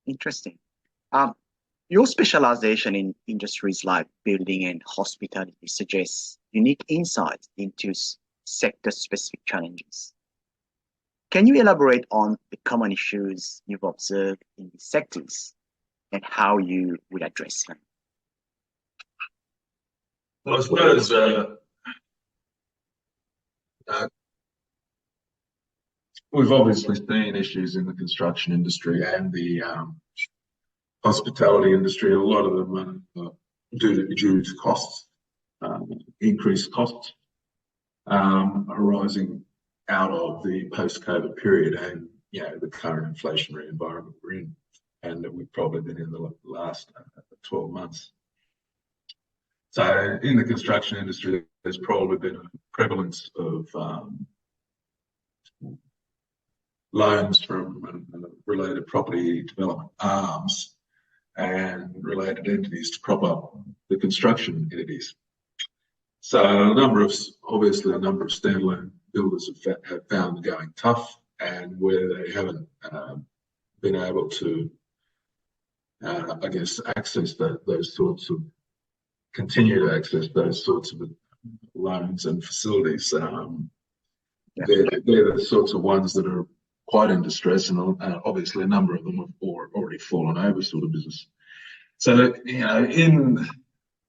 Interesting. Um, your specialization in industries like building and hospitality suggests unique insights into sector-specific challenges. Can you elaborate on the common issues you've observed in these sectors and how you would address them? Well, I suppose uh, we've obviously seen issues in the construction industry and the hospitality industry. A lot of them are due to costs, increased costs arising out of the post-COVID period and the current inflationary environment we're in, and that we've probably been in the last 12 months. So in the construction industry, there's probably been a prevalence of loans from related property development arms and related entities to prop up the construction entities. So obviously a number of standalone builders have found going tough, and where they haven't been able to, I guess, continue to access those sorts of loans and facilities. Yeah. They're the sorts of ones that are quite in distress, and obviously a number of them have already fallen over sort of business. So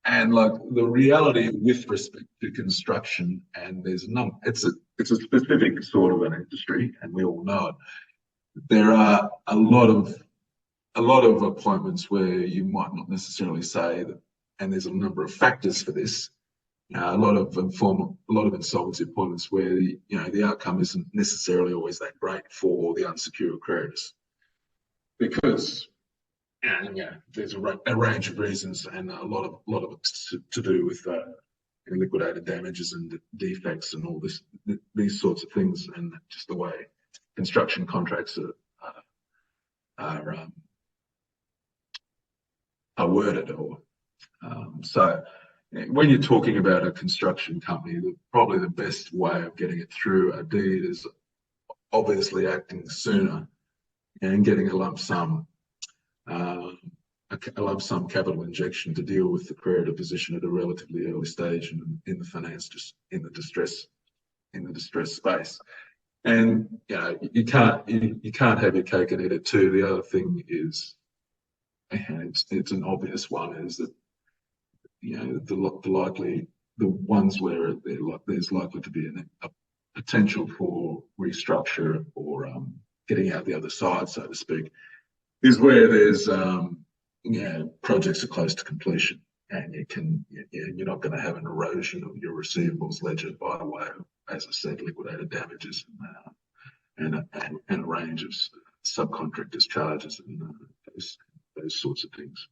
and like the reality with respect to construction, and it's a specific sort of an industry, and we all know it. There are a lot of appointments where you might not necessarily say that, and there's a number of factors for this. A lot of insolvency appointments where the outcome isn't necessarily always that great for the unsecured creditors, because there's a range of reasons, and a lot of it's to do with liquidated damages and defects and all these sorts of things, and just the way construction contracts are worded. So when you're talking about a construction company, probably the best way of getting it through a deed is obviously acting sooner and getting a lump sum capital injection to deal with the creditor position at a relatively early stage in the finance, just in the distress space. And you can't have your cake and eat it too. The other thing is, and it's an obvious one, is that the ones where there's likely to be a potential for restructure or getting out the other side, so to speak, is where there's projects are close to completion, and you're not going to have an erosion of your receivables ledger by way of, as I said, liquidated damages and a range of subcontractors' charges and those sorts of things.